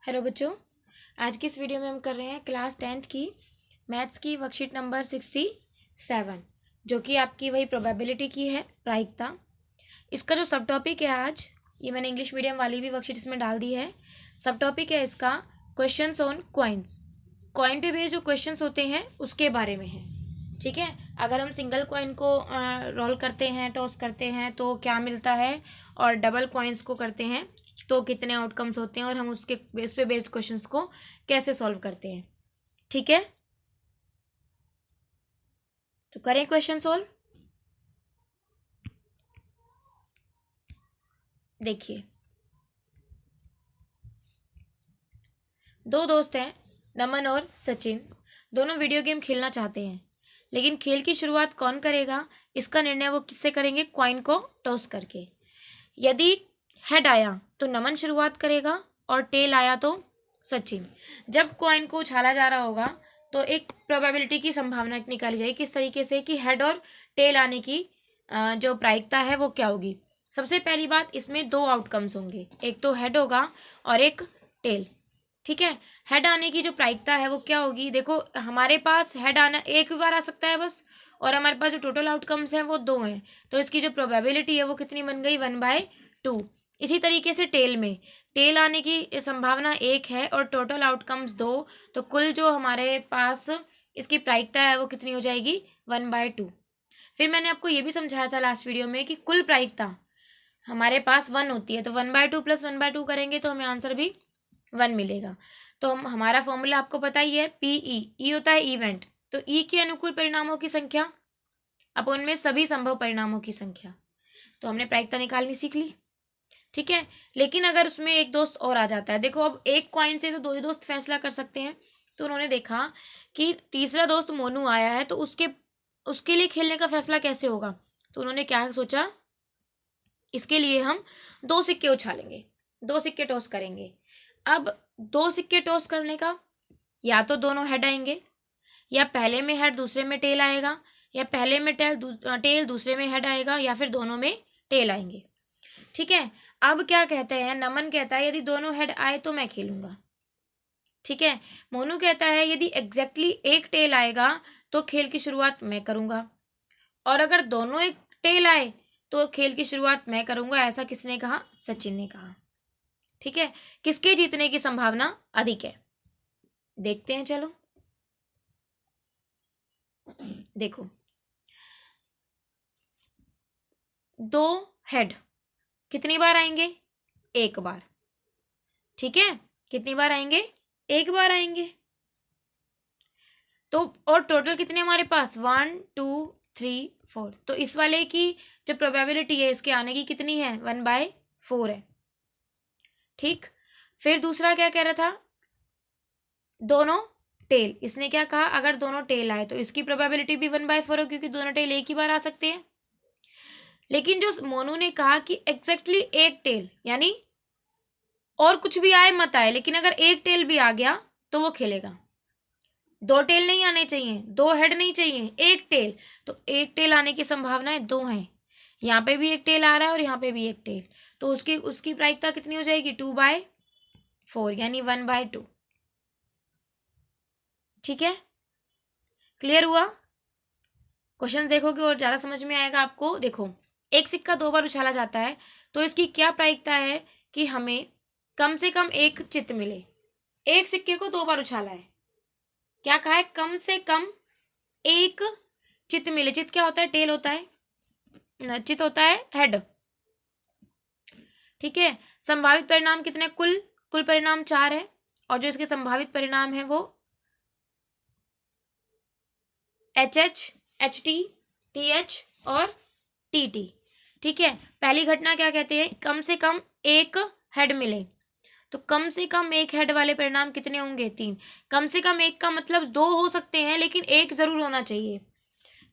Hello बच्चों, आज की इस वीडियो में हम कर रहे हैं क्लास 10th की मैथ्स की वर्कशीट नंबर 67, जो कि आपकी वही प्रोबेबिलिटी की है, प्रायिकता। इसका जो सब टॉपिक है आज, ये मैंने इंग्लिश मीडियम वाली भी वर्कशीट इसमें डाल दी है। सब टॉपिक है इसका क्वेश्चंस ऑन कॉइन्स। कॉइन पे बेस्ड जो क्वेश्चंस होते हैं उसके बारे में है। ठीक है, अगर हम सिंगल कॉइन को रोल करते हैं, टॉस करते हैं तो क्या मिलता है, और डबल कॉइन्स को करते हैं तो कितने आउटकम्स होते हैं, और हम उसके बेस पे बेस्ड क्वेश्चंस को कैसे सॉल्व करते हैं। ठीक है, तो करें क्वेश्चन सॉल्व। देखिए, दो दोस्त हैं, नमन और सचिन। दोनों वीडियो गेम खेलना चाहते हैं, लेकिन खेल की शुरुआत कौन करेगा, इसका निर्णय वो किससे करेंगे? कॉइन को टॉस करके। यदि हेड आया तो नमन शुरुआत करेगा और टेल आया तो सचिन। जब कॉइन को उछाला जा रहा होगा तो एक प्रोबेबिलिटी की संभावना निकाली जाएगी, किस तरीके से कि हेड और टेल आने की जो प्रायिकता है वो क्या होगी। सबसे पहली बात, इसमें दो आउटकम्स होंगे, एक तो हेड होगा और एक टेल। ठीक है, हेड आने की जो प्रायिकता है वो क्या होगी? देखो, हमारे पास हेड आना एक बार आ सकता है बस, और हमारे पास जो टोटल आउटकम्स हैं वो दो हैं, तो इसकी जो प्रोबेबिलिटी है वो कितनी बन गई? 1/2। इसी तरीके से टेल में, टेल आने की संभावना एक है और टोटल आउटकम्स दो, तो कुल जो हमारे पास इसकी प्रायिकता है वो कितनी हो जाएगी? 1/2। फिर मैंने आपको ये भी समझाया था लास्ट वीडियो में कि कुल प्रायिकता हमारे पास 1 होती है, तो 1/2 + 1/2 करेंगे तो हमें आंसर भी 1 मिलेगा। तो हमारा फॉर्मूला आपको पता ही है, PE। ई होता है इवेंट, तो ई के अनुकूल परिणामों की संख्या अपन में सभी संभव परिणामों की संख्या। तो हमने प्रायिकता निकालनी सीख ली। ठीक है, लेकिन अगर उसमें एक दोस्त और आ जाता है, देखो अब एक कॉइन से तो दो ही दोस्त फैसला कर सकते हैं, तो उन्होंने देखा कि तीसरा दोस्त मोनू आया है, तो उसके लिए खेलने का फैसला कैसे होगा। तो उन्होंने क्या सोचा, इसके लिए हम दो सिक्के उछालेंगे, दो सिक्के टॉस करेंगे। अब दो सिक्के टॉस करने का, या तो दोनों हेड आएंगे, या पहले में हेड दूसरे में टेल आएगा, या पहले में टेल दूसरे में हेड आएगा, या फिर दोनों में टेल आएंगे। ठीक है, अब क्या कहते हैं, नमन कहता है यदि दोनों हेड आए तो मैं खेलूंगा। ठीक है, मोनू कहता है यदि एग्जैक्टली एक टेल आएगा तो खेल की शुरुआत मैं करूंगा, और अगर दोनों एक टेल आए तो खेल की शुरुआत मैं करूंगा। ऐसा किसने कहा? सचिन ने कहा। ठीक है, किसके जीतने की संभावना अधिक है, देखते हैं। चलो देखो, दो हेड कितनी बार आएंगे? एक बार। ठीक है, कितनी बार आएंगे? एक बार आएंगे। तो और टोटल कितने हमारे पास? 1 2 3 4। तो इस वाले की जो प्रोबेबिलिटी है इसके आने की कितनी है? 1/4 है। ठीक, फिर दूसरा क्या कह रहा था? दोनों टेल। इसने क्या कहा? अगर दोनों टेल आए तो इसकी प्रोबेबिलिटी भी 1/4 हो, क्योंकि दोनों टेल एक ही बार आ सकते हैं। लेकिन जो मोनू ने कहा कि एग्जैक्टली एक टेल, यानी और कुछ भी आए मत आए, लेकिन अगर एक टेल भी आ गया तो वो खेलेगा। दो टेल नहीं आने चाहिए, दो हेड नहीं चाहिए, एक टेल। तो एक टेल आने की संभावनाएं दो हैं, यहाँ पे भी एक टेल आ रहा है और यहाँ पे भी एक टेल, तो उसकी प्रायिकता कितनी हो जाएगी? 2/4, यानी 1/2। ठीक है, क्लियर हुआ? क्वेश्चन देखोगे और ज्यादा समझ में आएगा आपको। देखो, एक सिक्का दो बार उछाला जाता है तो इसकी क्या प्रायिकता है कि हमें कम से कम एक चित मिले। एक सिक्के को दो बार उछाला है, क्या कहा है? कम से कम एक चित मिले। चित क्या होता है? टेल होता है, चित होता है हेड। ठीक है, संभावित परिणाम कितने? कुल परिणाम 4 है, और जो इसके संभावित परिणाम है वो HH, HT, TH और TT। ठीक है, पहली घटना क्या कहते हैं? कम से कम एक हेड मिले। तो कम से कम एक हेड वाले परिणाम कितने होंगे? 3। कम से कम एक का मतलब दो हो सकते हैं, लेकिन एक जरूर होना चाहिए।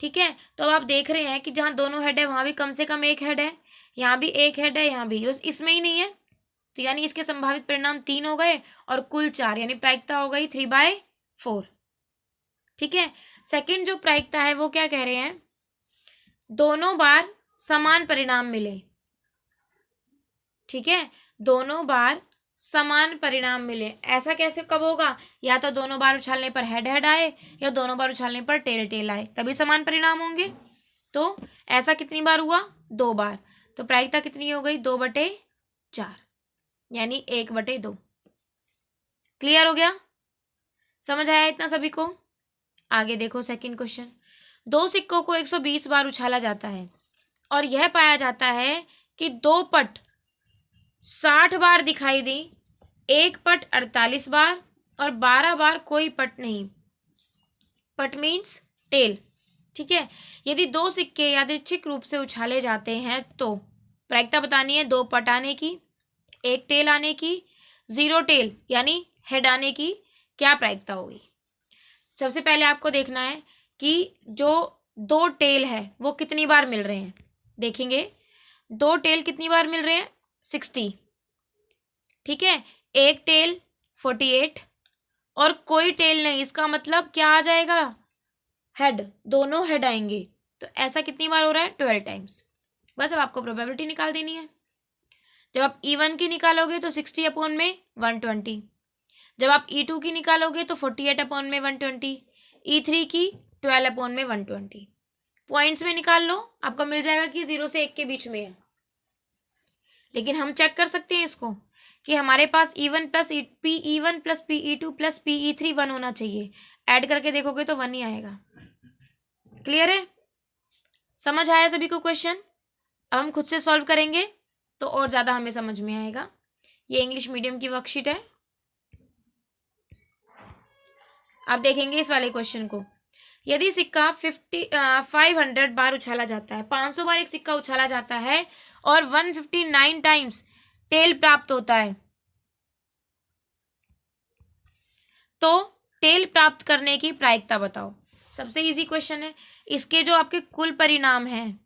ठीक है, तो अब आप देख रहे हैं कि जहां दोनों हेड है वहां भी कम से कम एक हेड है, यहाँ भी एक हेड है, यहाँ भी, इसमें ही नहीं है, तो यानी इसके संभावित परिणाम 3 हो गए और कुल 4, यानी प्रायिकता हो गई 3/4। ठीक है, सेकंड जो प्रायिकता है वो क्या कह रहे हैं? दोनों बार समान परिणाम मिले। ठीक है, दोनों बार समान परिणाम मिले। ऐसा कैसे कब होगा? या तो दोनों बार उछालने पर हेड हेड आए या दोनों बार उछालने पर टेल टेल आए, तभी समान परिणाम होंगे। तो ऐसा कितनी बार हुआ? 2 बार। तो प्रायिकता कितनी हो गई? 2/4, यानी 1/2। क्लियर हो गया? समझ आया इतना सभी को? आगे देखो सेकंड क्वेश्चन। 2 सिक्कों को 120 बार उछाला जाता है और यह पाया जाता है कि 2 पट 60 बार दिखाई दी, 1 पट 48 बार और 12 बार कोई पट नहीं। पट मीन्स टेल, ठीक है। यदि 2 सिक्के यादृच्छिक रूप से उछाले जाते हैं तो प्रायिकता बतानी है। 2 पट आने की, 1 टेल आने की, 0 टेल यानी हेड आने की क्या प्रायिकता होगी? सबसे पहले आपको देखना है कि जो 2 टेल है वो कितनी बार मिल रहे हैं। देखेंगे 2 टेल कितनी बार मिल रहे हैं? 60, ठीक है। 1 टेल 48 और कोई टेल नहीं, इसका मतलब क्या आ जाएगा? हेड, दोनों हेड आएंगे। तो ऐसा कितनी बार हो रहा है? 12 टाइम्स। बस अब आपको प्रोबेबिलिटी निकाल देनी है। जब आप E1 की निकालोगे तो 60/120, जब आप E2 की निकालोगे तो 48/120, E3 की 12/120। पॉइंट्स में निकाल लो, आपको मिल जाएगा कि 0 से 1 के बीच में है। लेकिन हम चेक कर सकते हैं इसको कि हमारे पास E1 plus PE1 plus PE2 plus PE3 1 होना चाहिए। ऐड करके देखोगे तो 1 ही आएगा। क्लियर है? समझ आया सभी को क्वेश्चन? अब हम खुद से सॉल्व करेंगे तो और ज़्यादा हमें समझ में आएगा। ये इंग्लिश मीडियम की वर्कशीट है। अब देखेंगे इस वाले क्वेश्चन को। यदि सिक्का 500 बार उछाला जाता है, 500 बार एक सिक्का उछाला जाता है और 159 टाइम्स टेल प्राप्त होता है, तो टेल प्राप्त करने की प्रायिकता बताओ। सबसे इजी क्वेश्चन है। इसके जो आपके कुल परिणाम हैं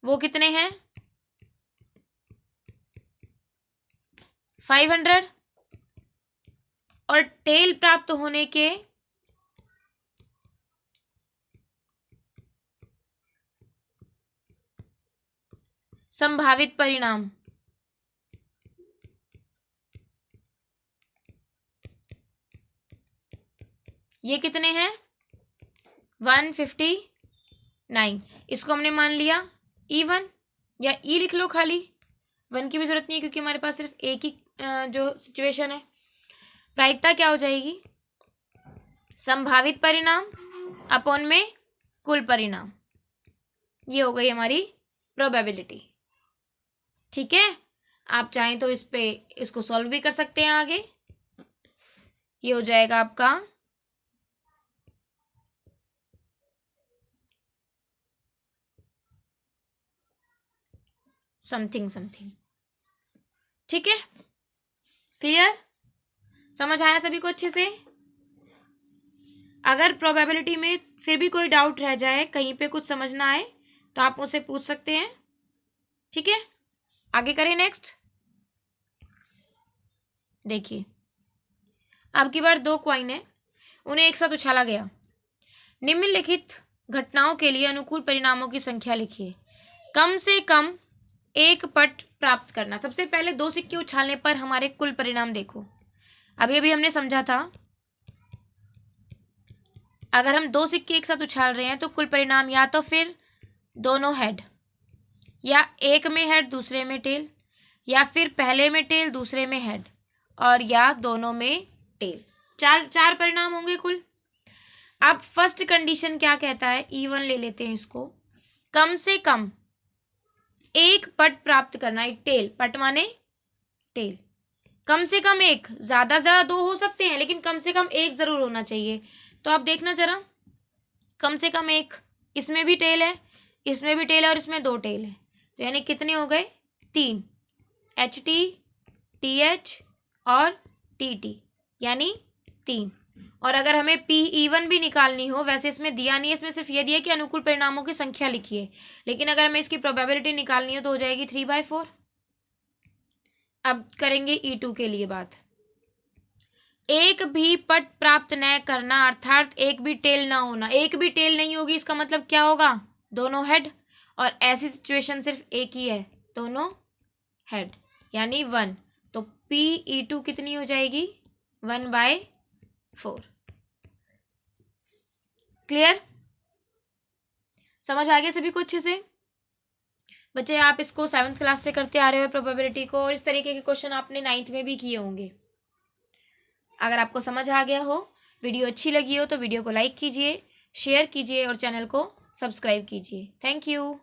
वो कितने हैं? 500 और टेल प्राप्त होने के संभावित परिणाम ये कितने हैं? 159। इसको हमने मान लिया E1 या E लिख लो, खाली 1 की भी जरूरत नहीं है क्योंकि हमारे पास सिर्फ एक ही जो सिचुएशन है। प्रायिकता क्या हो जाएगी? संभावित परिणाम अपॉन में कुल परिणाम, ये हो गई हमारी प्रोबेबिलिटी। ठीक है, आप चाहें तो इसको सॉल्व भी कर सकते हैं आगे। ये हो जाएगा आपका समथिंग समथिंग। ठीक है, क्लियर? समझ आया सभी को अच्छे से? अगर प्रोबेबिलिटी में फिर भी कोई डाउट रह जाए, कहीं पे कुछ समझ ना आए, तो आप मुझसे पूछ सकते हैं। ठीक है, आगे करें नेक्स्ट। देखिए, अब की बार 2 क्वाइन है, उन्हें एक साथ उछाला गया। निम्नलिखित घटनाओं के लिए अनुकूल परिणामों की संख्या लिखिए। कम से कम एक पट प्राप्त करना। सबसे पहले 2 सिक्के उछालने पर हमारे कुल परिणाम देखो। अभी अभी हमने समझा था, अगर हम 2 सिक्के एक साथ उछाल रहे हैं तो कुल परिणाम या तो फिर दोनों हेड, या एक में हेड दूसरे में टेल, या फिर पहले में टेल दूसरे में हेड, और या दोनों में टेल। चार परिणाम होंगे कुल। अब फर्स्ट कंडीशन क्या कहता है? E1 ले लेते हैं इसको। कम से कम एक पट प्राप्त करना। एक टेल, पट माने टेल। कम से कम एक, ज्यादा से ज्यादा 2 हो सकते हैं लेकिन कम से कम एक जरूर होना चाहिए। तो आप देखना जरा, कम से कम एक, इसमें भी टेल है, इसमें भी टेल है और इसमें 2 टेल है, तो यानी कितने हो गए? 3। HT, TH और TT, यानी 3। और अगर हमें PE1 भी निकालनी हो, वैसे इसमें दिया नहीं है, इसमें सिर्फ ये दिया कि अनुकूल परिणामों की संख्या लिखिए, लेकिन अगर हमें इसकी प्रोबेबिलिटी निकालनी हो तो हो जाएगी 3/4। अब करेंगे E2 के लिए बात। एक भी पट प्राप्त न करना, अर्थात एक भी टेल ना होना। एक भी टेल नहीं होगी, इसका मतलब क्या होगा? दोनों हेड, और ऐसी सिचुएशन सिर्फ एक ही है, दोनों हेड, यानी 1। तो Pe2 कितनी हो जाएगी 1/4। क्लियर, समझ आ गया सभी को अच्छे से? बच्चे आप इसको 7th क्लास से करते आ रहे हो प्रोबेबिलिटी को, और इस तरीके के क्वेश्चन आपने 9th में भी किए होंगे। अगर आपको समझ आ गया हो, वीडियो अच्छी लगी हो तो वीडियो को लाइक कीजिए, शेयर कीजिए और चैनल को सब्सक्राइब कीजिए। Thank you.